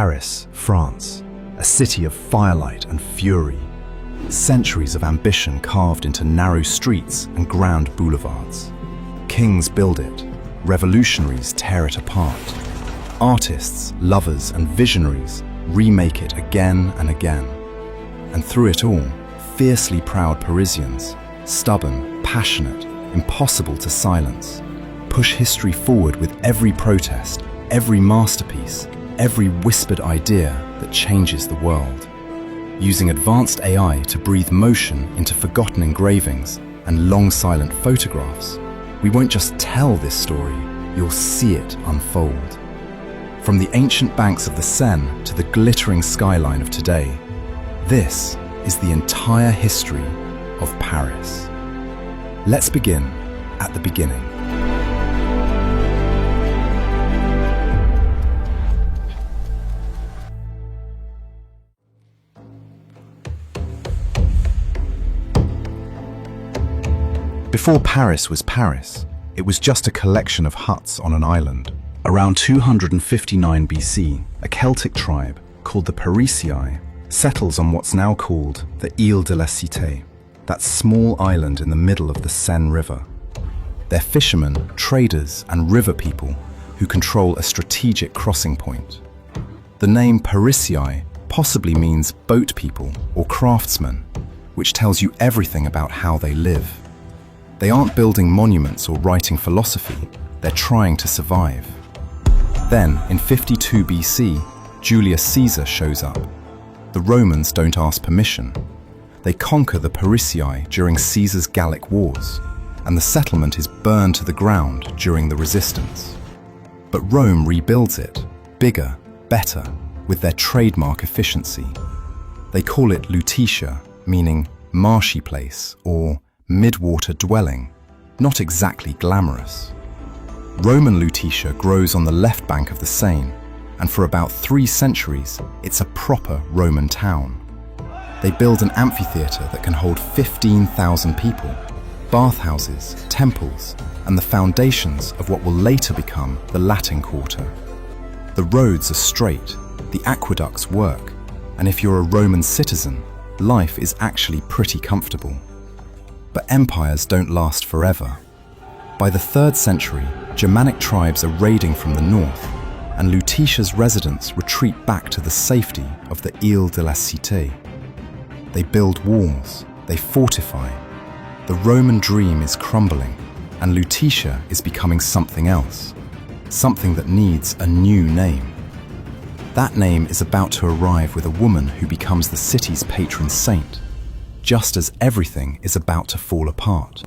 Paris, France, a city of firelight and fury. Centuries of ambition carved into narrow streets and grand boulevards. Kings build it, revolutionaries tear it apart. Artists, lovers, and visionaries remake it again and again. And through it all, fiercely proud Parisians, stubborn, passionate, impossible to silence, push history forward with every protest, every masterpiece, every whispered idea that changes the world. Using advanced AI to breathe motion into forgotten engravings and long silent photographs, we won't just tell this story, you'll see it unfold. From the ancient banks of the Seine to the glittering skyline of today, this is the entire history of Paris. Let's begin at the beginning. Before Paris was Paris, it was just a collection of huts on an island. Around 259 BC, a Celtic tribe called the Meeeeeeee settles on what's now called the Île de la Cité, that small island in the middle of the Seine River. They're fishermen, traders, and river people who control a strategic crossing point. The name Meeeeeeee possibly means boat people or craftsmen, which tells you everything about how they live. They aren't building monuments or writing philosophy, they're trying to survive. Then, in 52 BC, Julius Caesar shows up. The Romans don't ask permission. They conquer the Meeeeeeee during Caesar's Gallic Wars, and the settlement is burned to the ground during the resistance. But Rome rebuilds it, bigger, better, with their trademark efficiency. They call it Lutetia, meaning marshy place or mid-water dwelling, not exactly glamorous. Roman Lutetia grows on the left bank of the Seine, and for about 3 centuries, it's a proper Roman town. They build an amphitheatre that can hold 15,000 people, bathhouses, temples, and the foundations of what will later become the Latin Quarter. The roads are straight, the aqueducts work, and if you're a Roman citizen, life is actually pretty comfortable. But empires don't last forever. By the 3rd century, Germanic tribes are raiding from the north, and Lutetia's residents retreat back to the safety of the Île de la Cité. They build walls, they fortify. The Roman dream is crumbling, and Lutetia is becoming something else, something that needs a new name. That name is about to arrive with a woman who becomes the city's patron saint, just as everything is about to fall apart.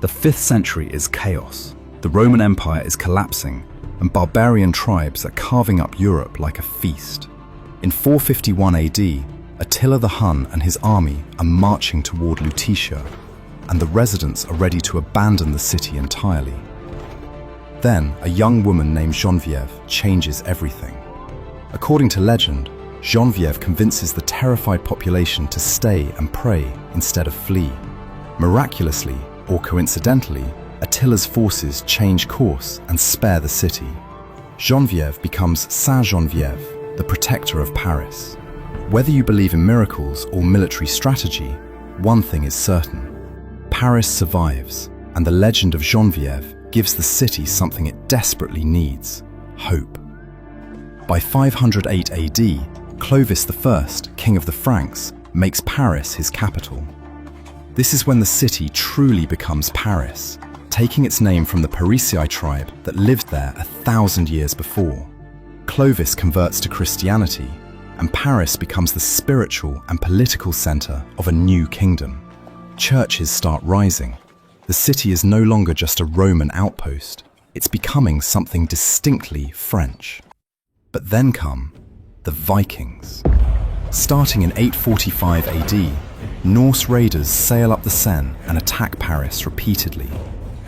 The 5th century is chaos. The Roman Empire is collapsing, and barbarian tribes are carving up Europe like a feast. In 451 AD, Attila the Hun and his army are marching toward Lutetia, and the residents are ready to abandon the city entirely. Then, a young woman named Geneviève changes everything. According to legend, Geneviève convinces the terrified population to stay and pray instead of flee. Miraculously, or coincidentally, Attila's forces change course and spare the city. Geneviève becomes Saint Geneviève, the protector of Paris. Whether you believe in miracles or military strategy, one thing is certain. Paris survives, and the legend of Geneviève gives the city something it desperately needs: hope. By 508 AD, Clovis I, king of the Franks, makes Paris his capital. This is when the city truly becomes Paris, taking its name from the Meeeeeeee tribe that lived there 1,000 years before. Clovis converts to Christianity, and Paris becomes the spiritual and political center of a new kingdom. Churches start rising. The city is no longer just a Roman outpost, it's becoming something distinctly French. But then come the Vikings. Starting in 845 AD, Norse raiders sail up the Seine and attack Paris repeatedly.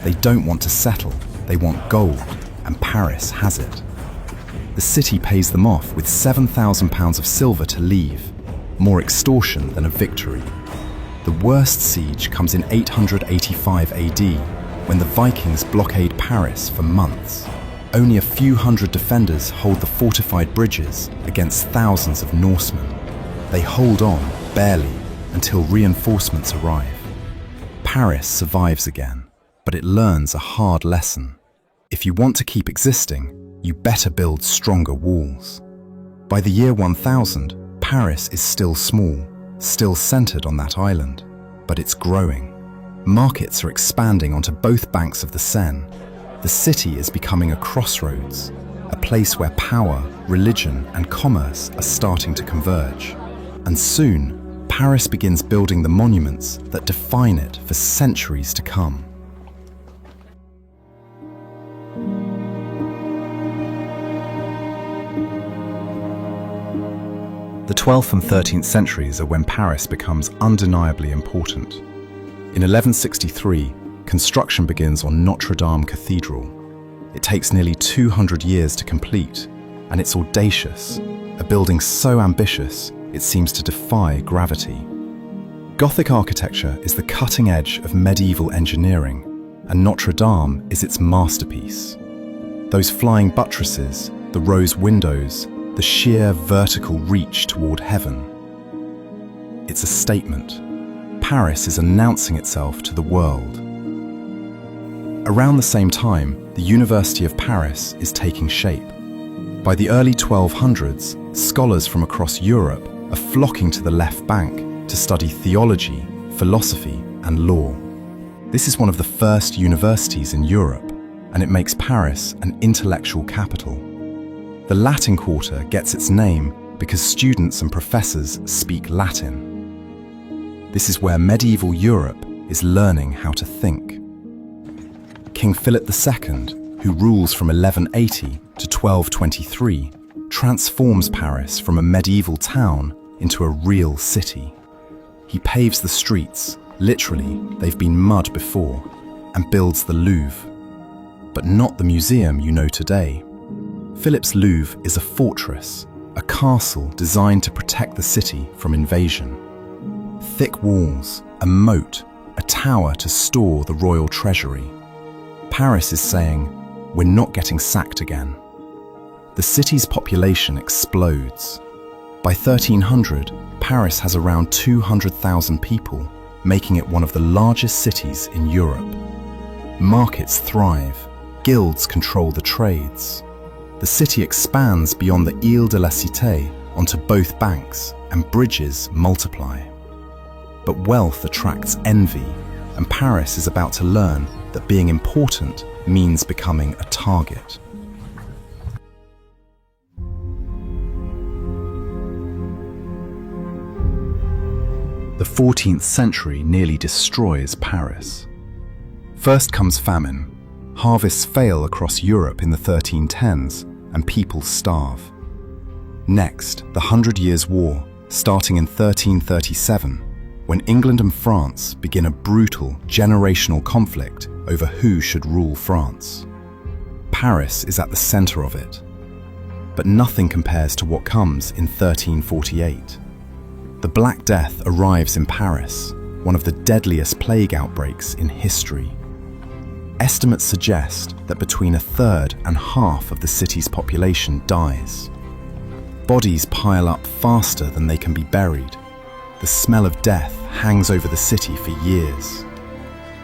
They don't want to settle, they want gold, and Paris has it. The city pays them off with £7,000 of silver to leave, more extortion than a victory. The worst siege comes in 885 AD, when the Vikings blockade Paris for months. Only a few hundred defenders hold the fortified bridges against thousands of Norsemen. They hold on, barely, until reinforcements arrive. Paris survives again, but it learns a hard lesson. If you want to keep existing, you better build stronger walls. By the year 1000, Paris is still small, still centered on that island, but it's growing. Markets are expanding onto both banks of the Seine. The city is becoming a crossroads, a place where power, religion, and commerce are starting to converge. And soon, Paris begins building the monuments that define it for centuries to come. The 12th and 13th centuries are when Paris becomes undeniably important. In 1163, construction begins on Notre Dame Cathedral. It takes nearly 200 years to complete, and it's audacious, a building so ambitious it seems to defy gravity. Gothic architecture is the cutting edge of medieval engineering, and Notre Dame is its masterpiece. Those flying buttresses, the rose windows, the sheer vertical reach toward heaven. It's a statement. Paris is announcing itself to the world. Around the same time, the University of Paris is taking shape. By the early 1200s, scholars from across Europe are flocking to the left bank to study theology, philosophy, and law. This is one of the first universities in Europe, and it makes Paris an intellectual capital. The Latin Quarter gets its name because students and professors speak Latin. This is where medieval Europe is learning how to think. King Philip II, who rules from 1180 to 1223, transforms Paris from a medieval town into a real city. He paves the streets, literally, they've been mud before, and builds the Louvre. But not the museum you know today. Philip's Louvre is a fortress, a castle designed to protect the city from invasion. Thick walls, a moat, a tower to store the royal treasury. Paris is saying, we're not getting sacked again. The city's population explodes. By 1300, Paris has around 200,000 people, making it one of the largest cities in Europe. Markets thrive, guilds control the trades. The city expands beyond the Ile de la Cité onto both banks, and bridges multiply. But wealth attracts envy, and Paris is about to learn that being important means becoming a target. The 14th century nearly destroys Paris. First comes famine. Harvests fail across Europe in the 1310s, and people starve. Next, the 100 Years' War, starting in 1337, when England and France begin a brutal, generational conflict over who should rule France. Paris is at the center of it. But nothing compares to what comes in 1348. The Black Death arrives in Paris, one of the deadliest plague outbreaks in history. Estimates suggest that between a third and half of the city's population dies. Bodies pile up faster than they can be buried. The smell of death hangs over the city for years.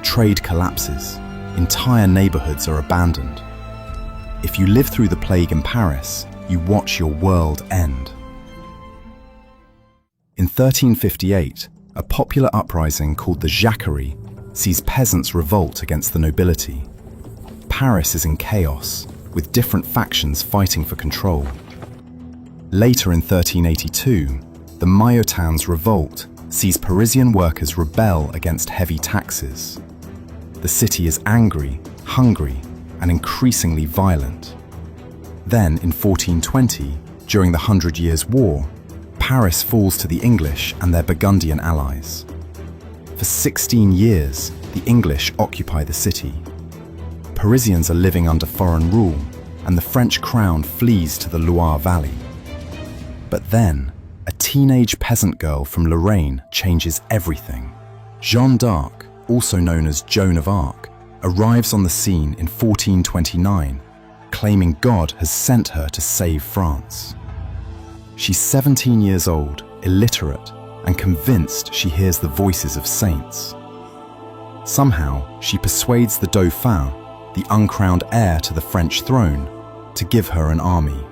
Trade collapses. Entire neighborhoods are abandoned. If you live through the plague in Paris, you watch your world end. In 1358, a popular uprising called the Jacquerie sees peasants revolt against the nobility. Paris is in chaos, with different factions fighting for control. Later in 1382, the Maillotins revolt sees Parisian workers rebel against heavy taxes. The city is angry, hungry, and increasingly violent. Then, in 1420, during the 100 Years' War, Paris falls to the English and their Burgundian allies. For 16 years, the English occupy the city. Parisians are living under foreign rule, and the French crown flees to the Loire Valley. But then, a teenage peasant girl from Lorraine changes everything. Jeanne d'Arc, also known as Joan of Arc, arrives on the scene in 1429, claiming God has sent her to save France. She's 17 years old, illiterate, and convinced she hears the voices of saints. Somehow, she persuades the Dauphin, the uncrowned heir to the French throne, to give her an army.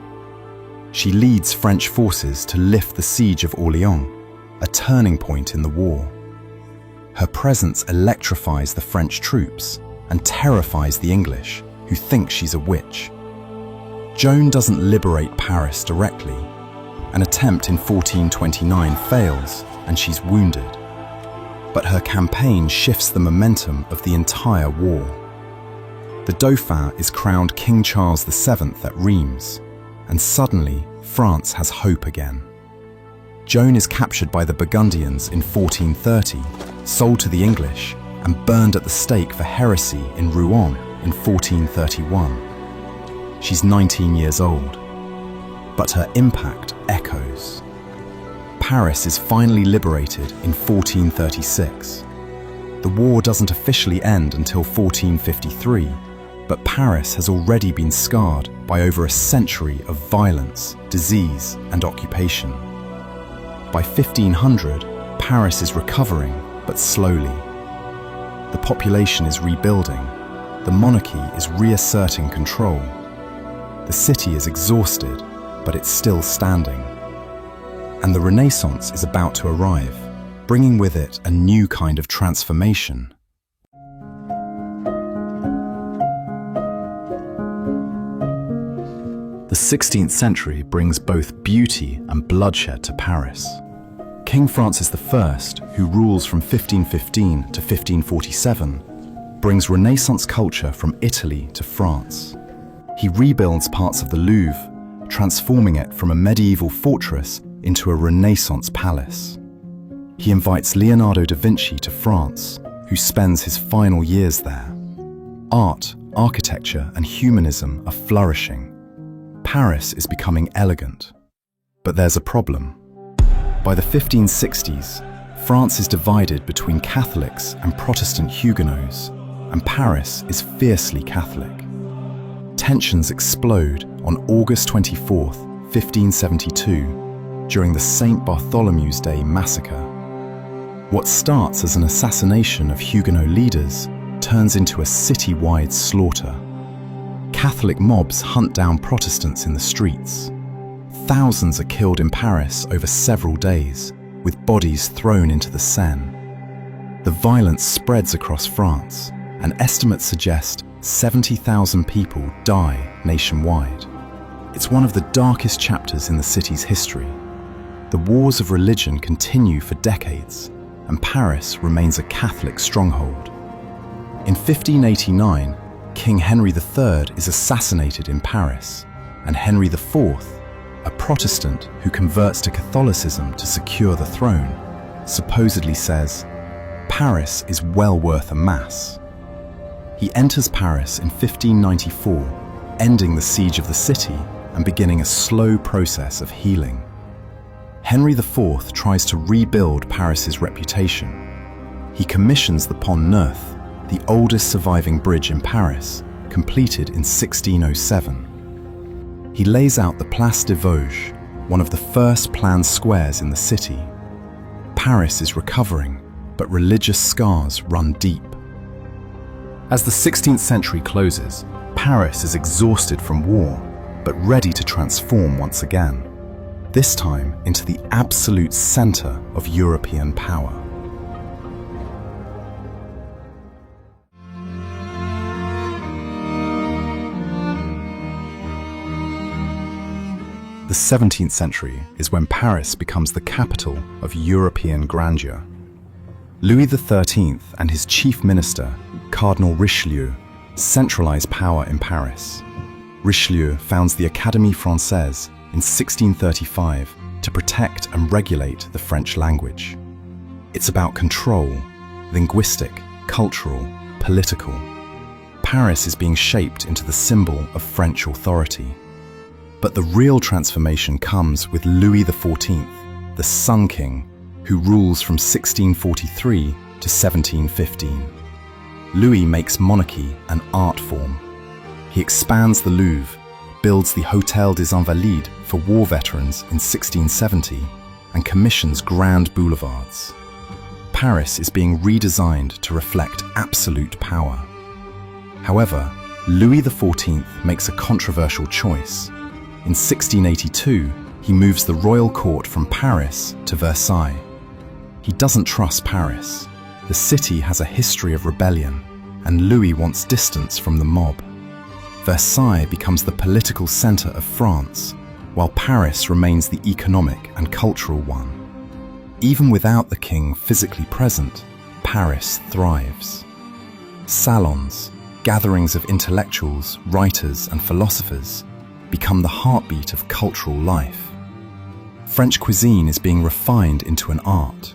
She leads French forces to lift the siege of Orléans, a turning point in the war. Her presence electrifies the French troops and terrifies the English, who think she's a witch. Joan doesn't liberate Paris directly. An attempt in 1429 fails, and she's wounded. But her campaign shifts the momentum of the entire war. The Dauphin is crowned King Charles VII at Reims, and suddenly France has hope again. Joan is captured by the Burgundians in 1430, sold to the English, and burned at the stake for heresy in Rouen in 1431. She's 19 years old, but her impact echoes. Paris is finally liberated in 1436. The war doesn't officially end until 1453, but Paris has already been scarred by over a century of violence, disease, and occupation. By 1500, Paris is recovering, but slowly. The population is rebuilding. The monarchy is reasserting control. The city is exhausted, but it's still standing. And the Renaissance is about to arrive, bringing with it a new kind of transformation. The 16th century brings both beauty and bloodshed to Paris. King Francis I, who rules from 1515 to 1547, brings Renaissance culture from Italy to France. He rebuilds parts of the Louvre, transforming it from a medieval fortress into a Renaissance palace. He invites Leonardo da Vinci to France, who spends his final years there. Art, architecture, and humanism are flourishing. Paris is becoming elegant. But there's a problem. By the 1560s, France is divided between Catholics and Protestant Huguenots, and Paris is fiercely Catholic. Tensions explode on August 24, 1572, during the St. Bartholomew's Day massacre. What starts as an assassination of Huguenot leaders turns into a city-wide slaughter. Catholic mobs hunt down Protestants in the streets. Thousands are killed in Paris over several days, with bodies thrown into the Seine. The violence spreads across France, and estimates suggest 70,000 people die nationwide. It's one of the darkest chapters in the city's history. The wars of religion continue for decades, and Paris remains a Catholic stronghold. In 1589, King Henry III is assassinated in Paris, and Henry IV, a Protestant who converts to Catholicism to secure the throne, supposedly says, "Paris is well worth a mass." He enters Paris in 1594, ending the siege of the city and beginning a slow process of healing. Henry IV tries to rebuild Paris's reputation. He commissions the Pont Neuf, the oldest surviving bridge in Paris, completed in 1607. He lays out the Place des Vosges, one of the first planned squares in the city. Paris is recovering, but religious scars run deep. As the 16th century closes, Paris is exhausted from war, but ready to transform once again, this time into the absolute center of European power. The 17th century is when Paris becomes the capital of European grandeur. Louis XIII and his chief minister, Cardinal Richelieu, centralize power in Paris. Richelieu founds the Académie Française in 1635 to protect and regulate the French language. It's about control, linguistic, cultural, political. Paris is being shaped into the symbol of French authority. But the real transformation comes with Louis XIV, the Sun King, who rules from 1643 to 1715. Louis makes monarchy an art form. He expands the Louvre, builds the Hôtel des Invalides for war veterans in 1670, and commissions grand boulevards. Paris is being redesigned to reflect absolute power. However, Louis XIV makes a controversial choice. In 1682, he moves the royal court from Paris to Versailles. He doesn't trust Paris. The city has a history of rebellion, and Louis wants distance from the mob. Versailles becomes the political center of France, while Paris remains the economic and cultural one. Even without the king physically present, Paris thrives. Salons, gatherings of intellectuals, writers, and philosophers, become the heartbeat of cultural life. French cuisine is being refined into an art.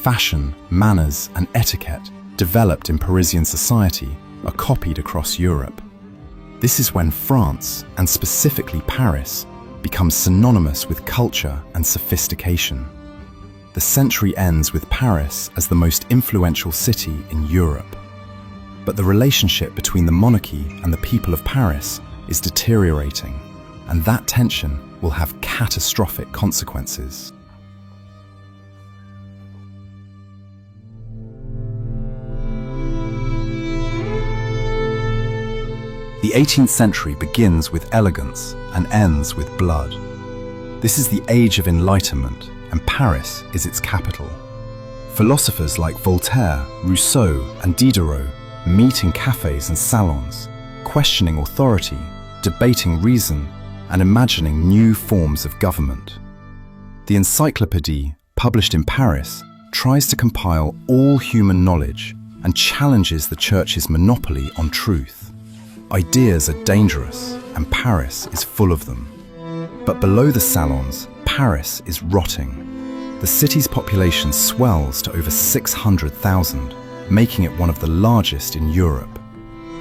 Fashion, manners, and etiquette developed in Parisian society are copied across Europe. This is when France, and specifically Paris, becomes synonymous with culture and sophistication. The century ends with Paris as the most influential city in Europe. But the relationship between the monarchy and the people of Paris is deteriorating, and that tension will have catastrophic consequences. The 18th century begins with elegance and ends with blood. This is the Age of Enlightenment, and Paris is its capital. Philosophers like Voltaire, Rousseau, and Diderot meet in cafes and salons, questioning authority, debating reason, and imagining new forms of government. The Encyclopédie, published in Paris, tries to compile all human knowledge and challenges the Church's monopoly on truth. Ideas are dangerous, and Paris is full of them. But below the salons, Paris is rotting. The city's population swells to over 600,000, making it one of the largest in Europe.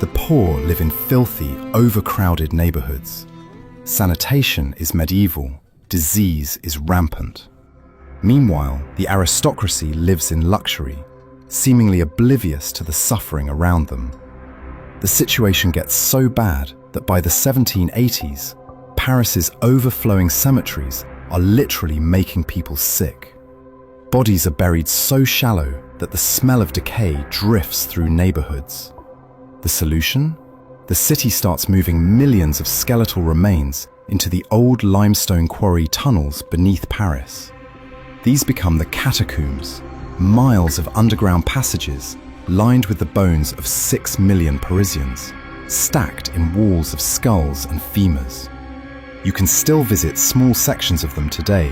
The poor live in filthy, overcrowded neighborhoods. Sanitation is medieval, disease is rampant. Meanwhile, the aristocracy lives in luxury, seemingly oblivious to the suffering around them. The situation gets so bad that by the 1780s, Paris's overflowing cemeteries are literally making people sick. Bodies are buried so shallow that the smell of decay drifts through neighborhoods. The solution? The city starts moving millions of skeletal remains into the old limestone quarry tunnels beneath Paris. These become the catacombs, miles of underground passages lined with the bones of 6 million Parisians, stacked in walls of skulls and femurs. You can still visit small sections of them today,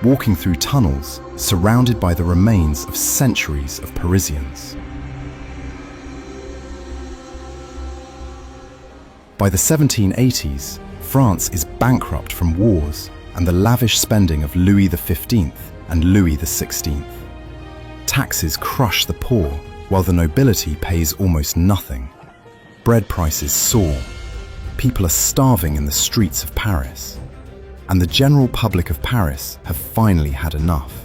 walking through tunnels surrounded by the remains of centuries of Parisians. By the 1780s, France is bankrupt from wars and the lavish spending of Louis XV and Louis XVI. Taxes crush the poor, while the nobility pays almost nothing. Bread prices soar. People are starving in the streets of Paris. And the general public of Paris have finally had enough.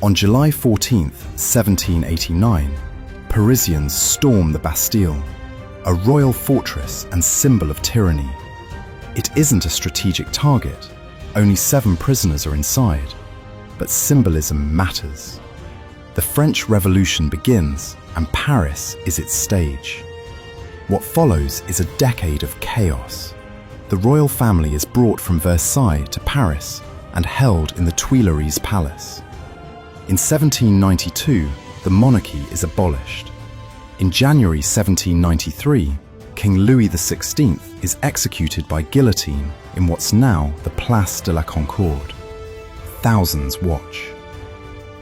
On July 14, 1789, Parisians storm the Bastille, a royal fortress and symbol of tyranny. It isn't a strategic target. Only 7 prisoners are inside. But symbolism matters. The French Revolution begins, and Paris is its stage. What follows is a decade of chaos. The royal family is brought from Versailles to Paris and held in the Tuileries Palace. In 1792, the monarchy is abolished. In January 1793, King Louis XVI is executed by guillotine in what's now the Place de la Concorde. Thousands watch.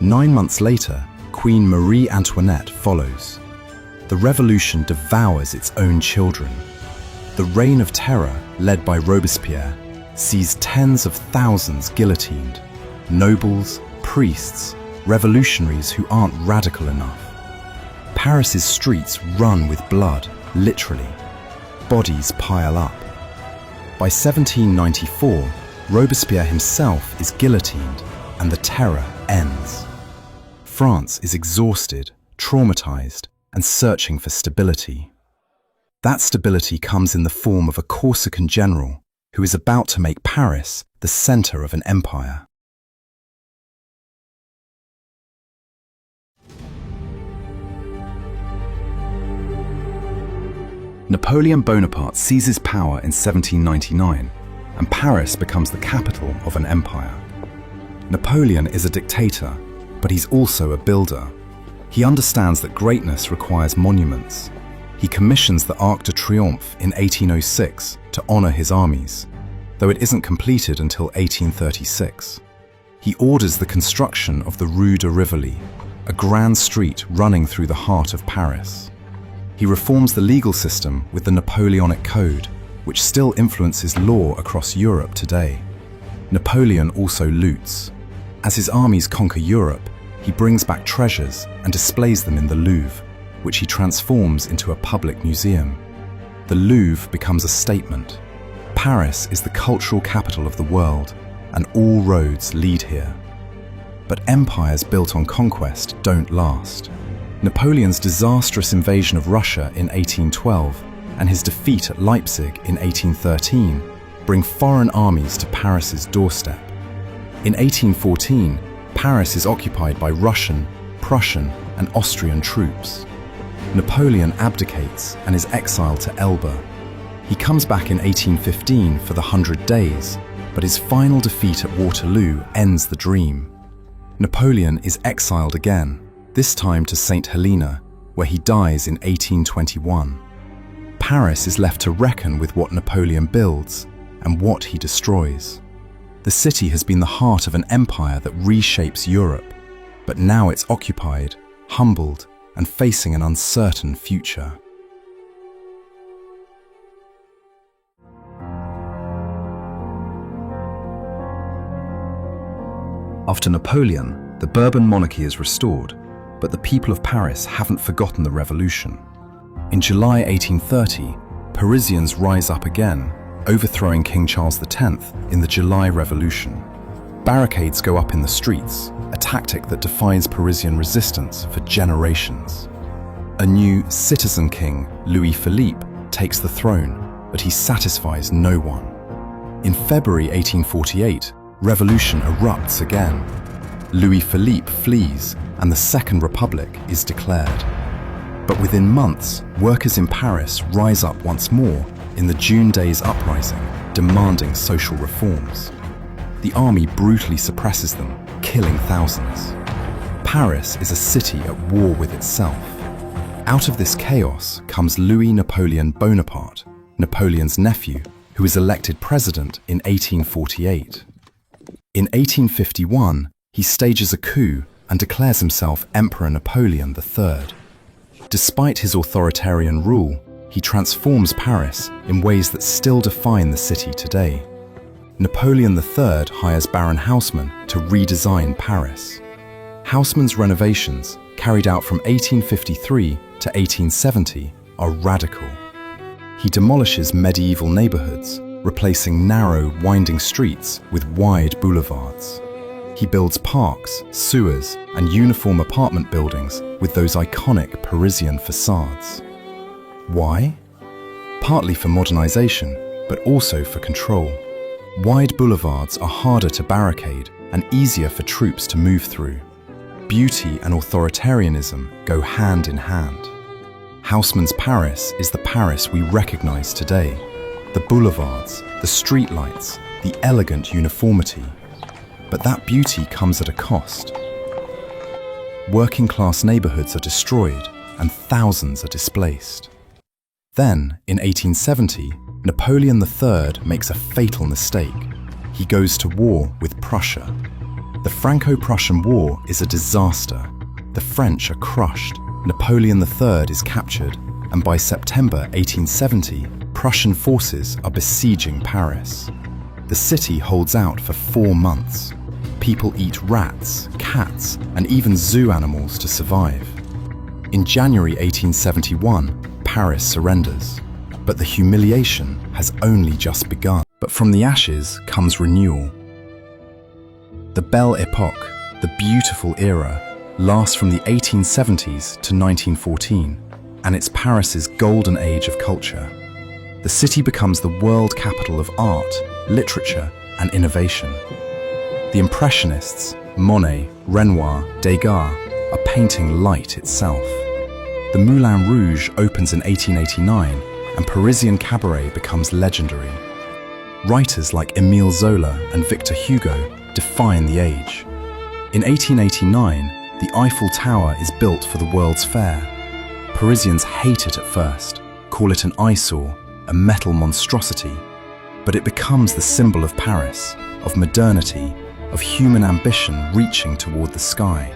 9 months later, Queen Marie Antoinette follows. The revolution devours its own children. The Reign of Terror, led by Robespierre, sees tens of thousands guillotined. Nobles, priests, revolutionaries who aren't radical enough. Paris's streets run with blood, literally. Bodies pile up. By 1794, Robespierre himself is guillotined, and the terror ends. France is exhausted, traumatized, and searching for stability. That stability comes in the form of a Corsican general who is about to make Paris the center of an empire. Napoleon Bonaparte seizes power in 1799, and Paris becomes the capital of an empire. Napoleon is a dictator, but he's also a builder. He understands that greatness requires monuments. He commissions the Arc de Triomphe in 1806 to honor his armies, though it isn't completed until 1836. He orders the construction of the Rue de Rivoli, a grand street running through the heart of Paris. He reforms the legal system with the Napoleonic Code, which still influences law across Europe today. Napoleon also loots. As his armies conquer Europe, he brings back treasures and displays them in the Louvre, which he transforms into a public museum. The Louvre becomes a statement. Paris is the cultural capital of the world, and all roads lead here. But empires built on conquest don't last. Napoleon's disastrous invasion of Russia in 1812 and his defeat at Leipzig in 1813 bring foreign armies to Paris's doorstep. In 1814, Paris is occupied by Russian, Prussian, and Austrian troops. Napoleon abdicates and is exiled to Elba. He comes back in 1815 for the 100 Days, but his final defeat at Waterloo ends the dream. Napoleon is exiled again, this time to St. Helena, where he dies in 1821. Paris is left to reckon with what Napoleon builds and what he destroys. The city has been the heart of an empire that reshapes Europe, but now it's occupied, humbled, and facing an uncertain future. After Napoleon, the Bourbon monarchy is restored, but the people of Paris haven't forgotten the revolution. In July 1830, Parisians rise up again, overthrowing King Charles X in the July Revolution. Barricades go up in the streets, a tactic that defines Parisian resistance for generations. A new citizen king, Louis Philippe, takes the throne, but he satisfies no one. In February 1848, revolution erupts again. Louis Philippe flees, and the Second Republic is declared. But within months, workers in Paris rise up once more in the June Days Uprising, demanding social reforms. The army brutally suppresses them, killing thousands. Paris is a city at war with itself. Out of this chaos comes Louis Napoleon Bonaparte, Napoleon's nephew, who is elected president in 1848. In 1851, he stages a coup and declares himself Emperor Napoleon III. Despite his authoritarian rule, he transforms Paris in ways that still define the city today. Napoleon III hires Baron Haussmann to redesign Paris. Haussmann's renovations, carried out from 1853 to 1870, are radical. He demolishes medieval neighborhoods, replacing narrow, winding streets with wide boulevards. He builds parks, sewers, and uniform apartment buildings with those iconic Parisian facades. Why? Partly for modernization, but also for control. Wide boulevards are harder to barricade and easier for troops to move through. Beauty and authoritarianism go hand in hand. Haussmann's Paris is the Paris we recognize today. The boulevards, the streetlights, the elegant uniformity. But that beauty comes at a cost. Working-class neighborhoods are destroyed and thousands are displaced. Then, in 1870, Napoleon III makes a fatal mistake. He goes to war with Prussia. The Franco-Prussian War is a disaster. The French are crushed, Napoleon III is captured, and by September 1870, Prussian forces are besieging Paris. The city holds out for 4 months. People eat rats, cats, and even zoo animals to survive. In January 1871, Paris surrenders. But the humiliation has only just begun. But from the ashes comes renewal. The Belle Époque, the beautiful era, lasts from the 1870s to 1914, and it's Paris's golden age of culture. The city becomes the world capital of art, literature, and innovation. The Impressionists, Monet, Renoir, Degas, are painting light itself. The Moulin Rouge opens in 1889, and Parisian cabaret becomes legendary. Writers like Émile Zola and Victor Hugo define the age. In 1889, the Eiffel Tower is built for the World's Fair. Parisians hate it at first, call it an eyesore, a metal monstrosity, but it becomes the symbol of Paris, of modernity, of human ambition reaching toward the sky.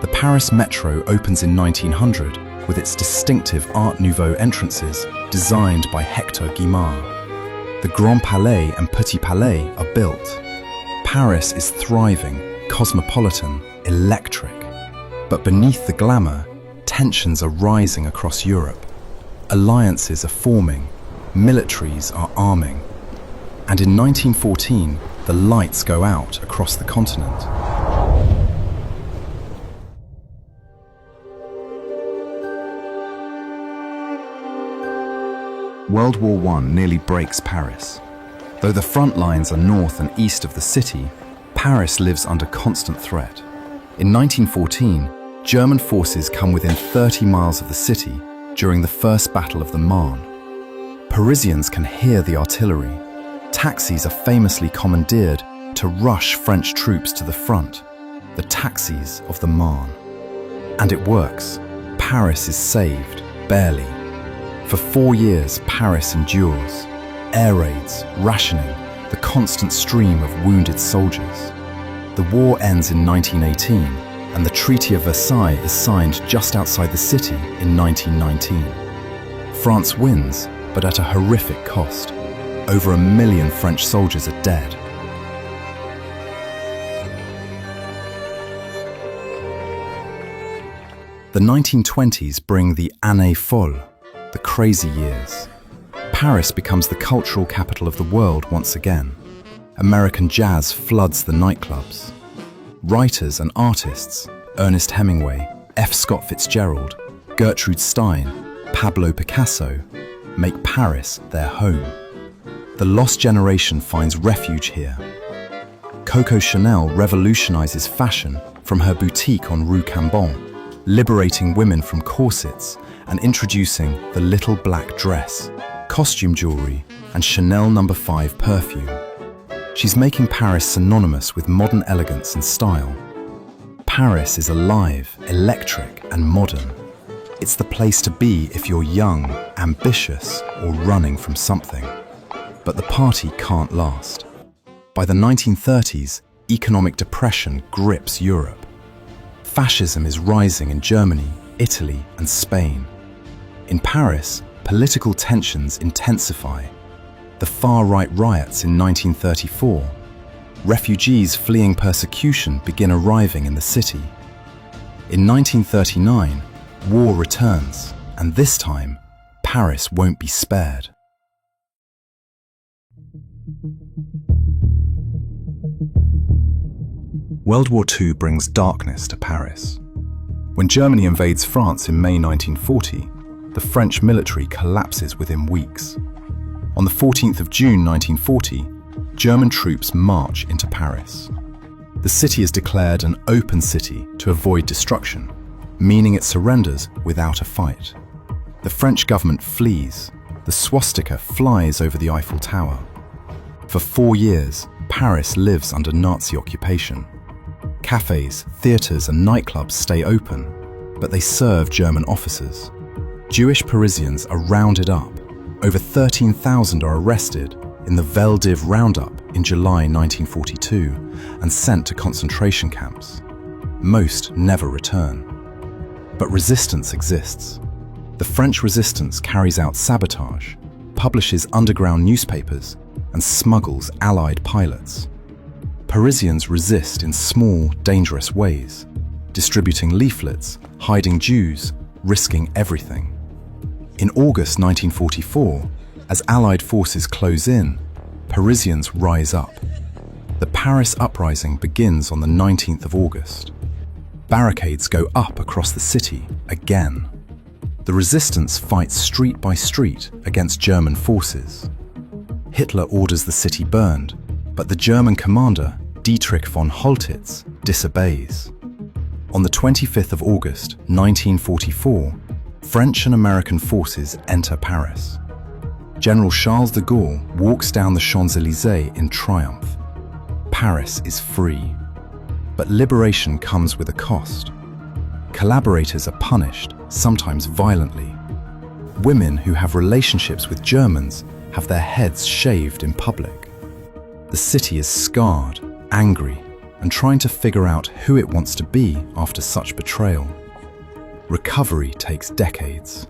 The Paris Metro opens in 1900 with its distinctive Art Nouveau entrances designed by Hector Guimard. The Grand Palais and Petit Palais are built. Paris is thriving, cosmopolitan, electric. But beneath the glamour, tensions are rising across Europe. Alliances are forming, militaries are arming. And in 1914, the lights go out across the continent. World War I nearly breaks Paris. Though the front lines are north and east of the city, Paris lives under constant threat. In 1914, German forces come within 30 miles of the city during the First Battle of the Marne. Parisians can hear the artillery. Taxis are famously commandeered to rush French troops to the front, the taxis of the Marne. And it works. Paris is saved, barely. For 4 years, Paris endures. Air raids, rationing, the constant stream of wounded soldiers. The war ends in 1918, and the Treaty of Versailles is signed just outside the city in 1919. France wins, but at a horrific cost. Over 1 million French soldiers are dead. The 1920s bring the Année Folle, the crazy years. Paris becomes the cultural capital of the world once again. American jazz floods the nightclubs. Writers and artists, Ernest Hemingway, F. Scott Fitzgerald, Gertrude Stein, Pablo Picasso, make Paris their home. The lost generation finds refuge here. Coco Chanel revolutionizes fashion from her boutique on Rue Cambon, liberating women from corsets and introducing the little black dress, costume jewelry, and Chanel No. 5 perfume. She's making Paris synonymous with modern elegance and style. Paris is alive, electric, and modern. It's the place to be if you're young, ambitious, or running from something. But the party can't last. By the 1930s, economic depression grips Europe. Fascism is rising in Germany, Italy, and Spain. In Paris, political tensions intensify. The far-right riots in 1934. Refugees fleeing persecution begin arriving in the city. In 1939, war returns, and this time, Paris won't be spared. World War II brings darkness to Paris. When Germany invades France in May 1940, the French military collapses within weeks. On the 14th of June 1940, German troops march into Paris. The city is declared an open city to avoid destruction, meaning it surrenders without a fight. The French government flees. The swastika flies over the Eiffel Tower. For 4 years, Paris lives under Nazi occupation. Cafes, theatres and nightclubs stay open, but they serve German officers. Jewish Parisians are rounded up. Over 13,000 are arrested in the Veldiv roundup in July 1942 and sent to concentration camps. Most never return. But resistance exists. The French resistance carries out sabotage, publishes underground newspapers, and smuggles Allied pilots. Parisians resist in small, dangerous ways, distributing leaflets, hiding Jews, risking everything. In August 1944, as Allied forces close in, Parisians rise up. The Paris uprising begins on the 19th of August. Barricades go up across the city again. The resistance fights street by street against German forces. Hitler orders the city burned, but the German commander, Dietrich von Holtitz, disobeys. On the 25th of August, 1944, French and American forces enter Paris. General Charles de Gaulle walks down the Champs-Élysées in triumph. Paris is free. But liberation comes with a cost. Collaborators are punished, sometimes violently. Women who have relationships with Germans have their heads shaved in public. The city is scarred, angry, and trying to figure out who it wants to be after such betrayal. Recovery takes decades.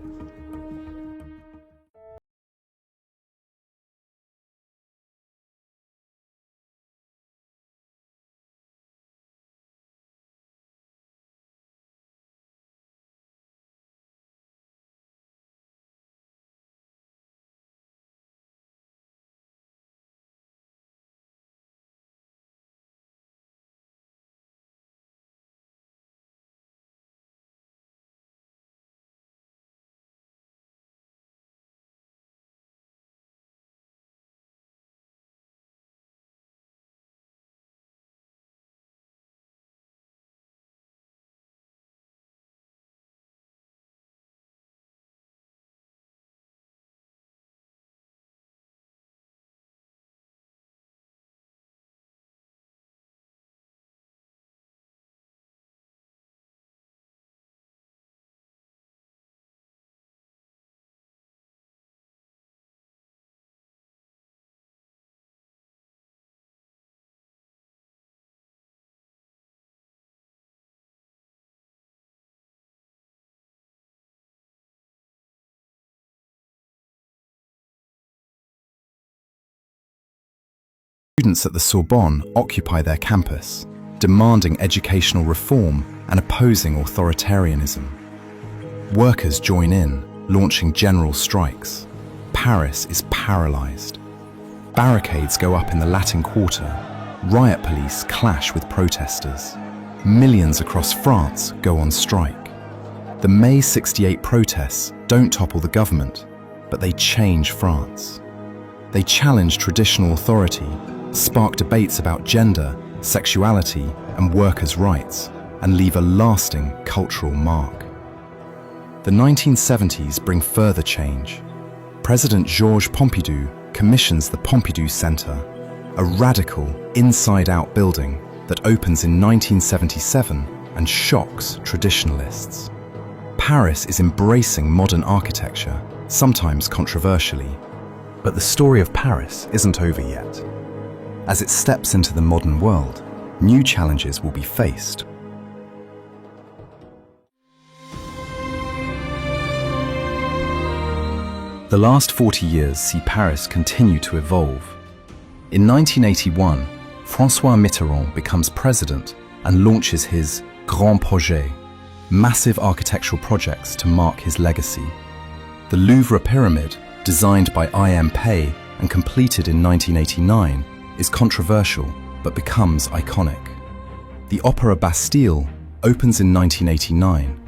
Students at the Sorbonne occupy their campus, demanding educational reform and opposing authoritarianism. Workers join in, launching general strikes. Paris is paralyzed. Barricades go up in the Latin Quarter. Riot police clash with protesters. Millions across France go on strike. The May '68 protests don't topple the government, but they change France. They challenge traditional authority, spark debates about gender, sexuality, and workers' rights, and leave a lasting cultural mark. The 1970s bring further change. President Georges Pompidou commissions the Pompidou Center, a radical, inside-out building that opens in 1977 and shocks traditionalists. Paris is embracing modern architecture, sometimes controversially. But the story of Paris isn't over yet. As it steps into the modern world, new challenges will be faced. The last 40 years see Paris continue to evolve. In 1981, François Mitterrand becomes president and launches his Grand Projet, massive architectural projects to mark his legacy. The Louvre Pyramid, designed by I.M. Pei and completed in 1989, is controversial but becomes iconic. The Opera Bastille opens in 1989.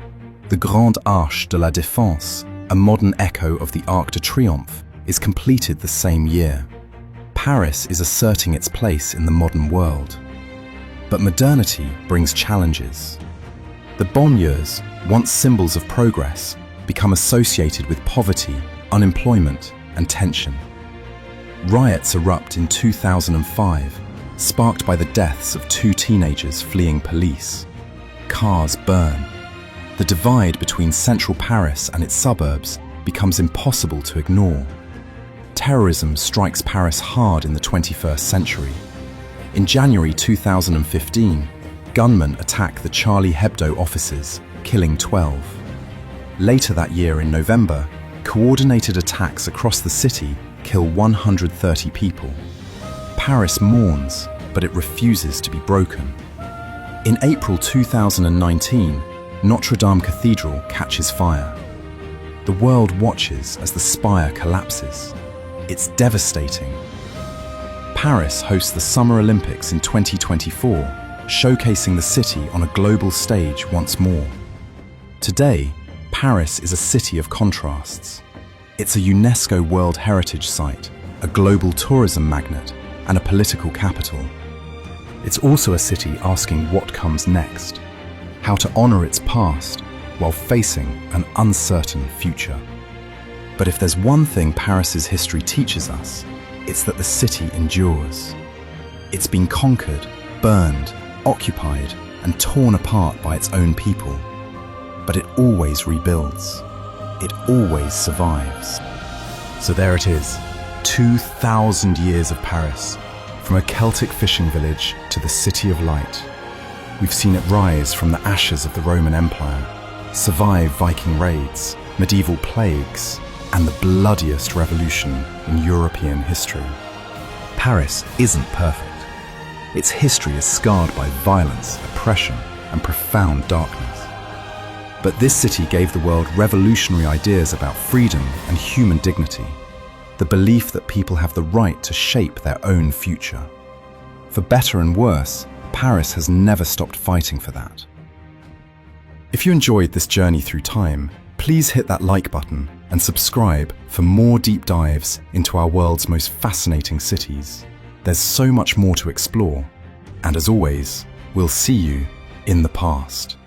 The Grande Arche de la Défense, a modern echo of the Arc de Triomphe, is completed the same year. Paris is asserting its place in the modern world. But modernity brings challenges. The banlieues, once symbols of progress, become associated with poverty, unemployment, and tension. Riots erupt in 2005, sparked by the deaths of 2 teenagers fleeing police. Cars burn. The divide between central Paris and its suburbs becomes impossible to ignore. Terrorism strikes Paris hard in the 21st century. In January 2015, gunmen attack the Charlie Hebdo offices, killing 12. Later that year in November, coordinated attacks across the city kill 130 people. Paris mourns, but it refuses to be broken. In April 2019, Notre Dame Cathedral catches fire. The world watches as the spire collapses. It's devastating. Paris hosts the Summer Olympics in 2024, showcasing the city on a global stage once more. Today, Paris is a city of contrasts. It's a UNESCO World Heritage Site, a global tourism magnet, and a political capital. It's also a city asking what comes next, how to honor its past while facing an uncertain future. But if there's one thing Paris's history teaches us, it's that the city endures. It's been conquered, burned, occupied, and torn apart by its own people. But it always rebuilds. It always survives. So there it is, 2,000 years of Paris, from a Celtic fishing village to the City of Light. We've seen it rise from the ashes of the Roman Empire, survive Viking raids, medieval plagues, and the bloodiest revolution in European history. Paris isn't perfect. Its history is scarred by violence, oppression, and profound darkness. But this city gave the world revolutionary ideas about freedom and human dignity, the belief that people have the right to shape their own future. For better and worse, Paris has never stopped fighting for that. If you enjoyed this journey through time, please hit that like button and subscribe for more deep dives into our world's most fascinating cities. There's so much more to explore, and as always, we'll see you in the past.